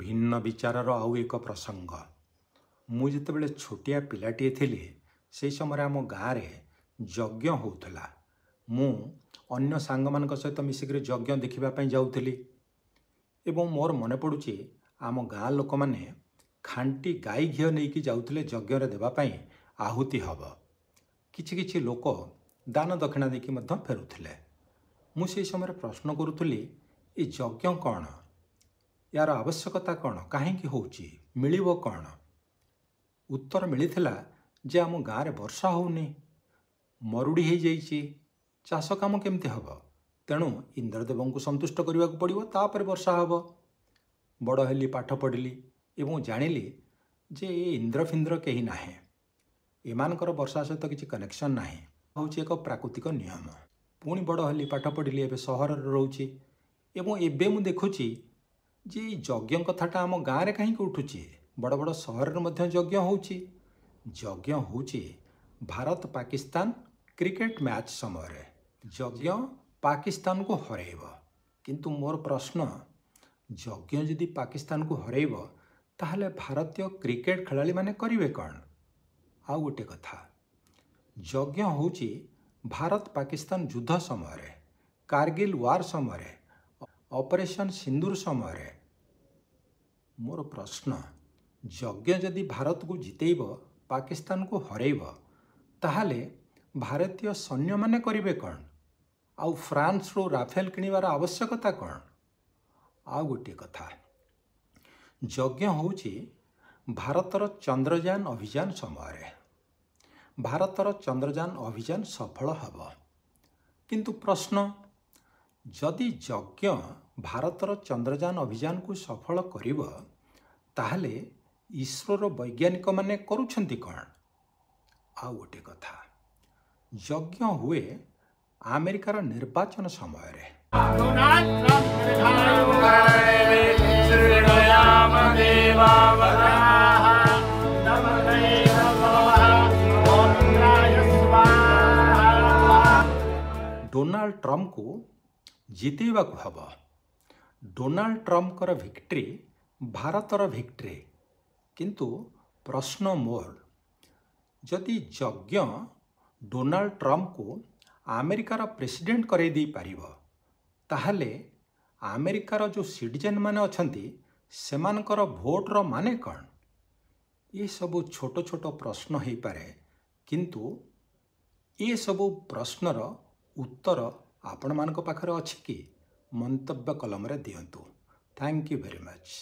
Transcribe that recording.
ଭିନ୍ନ ବିଚାରର ଆଉ ଏକ ପ୍ରସଙ୍ଗ। ମୁଁ ଯେତେବେଳେ ଛୋଟିଆ ପିଲାଟିଏ ଥିଲି ସେହି ସମୟରେ ଆମ ଗାଁରେ ଯଜ୍ଞ ହେଉଥିଲା। ମୁଁ ଅନ୍ୟ ସାଙ୍ଗମାନଙ୍କ ସହିତ ମିଶିକରି ଯଜ୍ଞ ଦେଖିବା ପାଇଁ ଯାଉଥିଲି ଏବଂ ମୋର ମନେ ପଡ଼ୁଛି ଆମ ଗାଁ ଲୋକମାନେ ଖାଣ୍ଟି ଗାଈ ଘିଅ ନେଇକି ଯାଉଥିଲେ ଯଜ୍ଞରେ ଦେବା ପାଇଁ ଆହୁତି ହେବ। କିଛି କିଛି ଲୋକ ଦାନ ଦକ୍ଷିଣା ଦେଇକି ମଧ୍ୟ ଫେରୁଥିଲେ। ମୁଁ ସେହି ସମୟରେ ପ୍ରଶ୍ନ କରୁଥିଲି, ଏ ଯଜ୍ଞ କ'ଣ? ୟାର ଆବଶ୍ୟକତା କ'ଣ? କାହିଁକି ହେଉଛି? ମିଳିବ କ'ଣ? ଉତ୍ତର ମିଳିଥିଲା ଯେ ଆମ ଗାଁରେ ବର୍ଷା ହେଉନି, ମରୁଡ଼ି ହୋଇଯାଇଛି, ଚାଷ କାମ କେମିତି ହେବ? ତେଣୁ ଇନ୍ଦ୍ରଦେବଙ୍କୁ ସନ୍ତୁଷ୍ଟ କରିବାକୁ ପଡ଼ିବ, ତାପରେ ବର୍ଷା ହେବ। ବଡ଼ ହେଲି, ପାଠ ପଢ଼ିଲି ଏବଂ ଜାଣିଲି ଯେ ଏ ଇନ୍ଦ୍ରଫିନ୍ଦ୍ର କେହି ନାହିଁ, ଏମାନଙ୍କର ବର୍ଷା ସହିତ କିଛି କନେକ୍ସନ୍ ନାହିଁ, ହେଉଛି ଏକ ପ୍ରାକୃତିକ ନିୟମ। ପୁଣି ବଡ଼ ହେଲି, ପାଠ ପଢ଼ିଲି, ଏବେ ସହରରେ ରହୁଛି ଏବଂ ଏବେ ମୁଁ ଦେଖୁଛି ଯେ ଏଇ ଯଜ୍ଞ କଥାଟା ଆମ ଗାଁରେ କାହିଁକି ଉଠୁଛି? ବଡ଼ ବଡ଼ ସହରରେ ମଧ୍ୟ ଯଜ୍ଞ ହେଉଛି। ଯଜ୍ଞ ହେଉଛି ଭାରତ ପାକିସ୍ତାନ କ୍ରିକେଟ ମ୍ୟାଚ୍ ସମୟରେ ଯଜ୍ଞ ପାକିସ୍ତାନକୁ ହରାଇବ। କିନ୍ତୁ ମୋର ପ୍ରଶ୍ନ, ଯଜ୍ଞ ଯଦି ପାକିସ୍ତାନକୁ ହରାଇବ ତାହେଲେ ଭାରତୀୟ କ୍ରିକେଟ ଖେଳାଳିମାନେ କରିବେ କ'ଣ? ଆଉ ଗୋଟେ କଥା, ଯଜ୍ଞ ହେଉଛି ଭାରତ ପାକିସ୍ତାନ ଯୁଦ୍ଧ ସମୟରେ, କାରଗିଲ ୱାର୍ ସମୟରେ, ଅପରେସନ୍ ସିନ୍ଦୁର ସମୟରେ। ମୋର ପ୍ରଶ୍ନ, ଯଜ୍ଞ ଯଦି ଭାରତକୁ ଜିତେଇବ, ପାକିସ୍ତାନକୁ ହରାଇବ, ତାହେଲେ ଭାରତୀୟ ସୈନ୍ୟମାନେ କରିବେ କ'ଣ? ଆଉ ଫ୍ରାନ୍ସରୁ ରାଫେଲ କିଣିବାର ଆବଶ୍ୟକତା କ'ଣ? ଆଉ ଗୋଟିଏ କଥା, ଯଜ୍ଞ ହେଉଛି ଭାରତର ଚନ୍ଦ୍ରଯାନ ଅଭିଯାନ ସମୟରେ। ଭାରତର ଚନ୍ଦ୍ରଯାନ ଅଭିଯାନ ସଫଳ ହେବ। କିନ୍ତୁ ପ୍ରଶ୍ନ, ଯଦି ଯଜ୍ଞ ଭାରତର ଚନ୍ଦ୍ରଯାନ ଅଭିଯାନକୁ ସଫଳ କରିବ ତାହେଲେ ଇସ୍ରୋର ବୈଜ୍ଞାନିକମାନେ କରୁଛନ୍ତି କ'ଣ? ଆଉ ଗୋଟିଏ କଥା, ଯଜ୍ଞ ହୁଏ ଆମେରିକାର ନିର୍ବାଚନ ସମୟରେ। ଡୋନାଲ୍ଡ ଟ୍ରମ୍ପକୁ ଜିତେଇବାକୁ ହେବ। ଡୋନାଲ୍ଡ ଟ୍ରମ୍ପଙ୍କର ଭିକ୍ଟ୍ରି ଭାରତର ଭିକ୍ଟ୍ରି। କିନ୍ତୁ ପ୍ରଶ୍ନ ମୋର, ଯଦି ଯଜ୍ଞ ଡୋନାଲ୍ଡ ଟ୍ରମ୍ପକୁ ଆମେରିକାର ପ୍ରେସିଡେଣ୍ଟ କରାଇ ଦେଇପାରିବ, ତାହେଲେ ଆମେରିକାର ଯେଉଁ ସିଟିଜେନ୍ ମାନେ ଅଛନ୍ତି ସେମାନଙ୍କର ଭୋଟର ମାନେ କ'ଣ? ଏସବୁ ଛୋଟ ଛୋଟ ପ୍ରଶ୍ନ ହୋଇପାରେ, କିନ୍ତୁ ଏସବୁ ପ୍ରଶ୍ନର ଉତ୍ତର ଆପଣମାନଙ୍କ ପାଖରେ ଅଛି କି? ମନ୍ତବ୍ୟ କଲମରେ ଦିଅନ୍ତୁ। Thank you very much.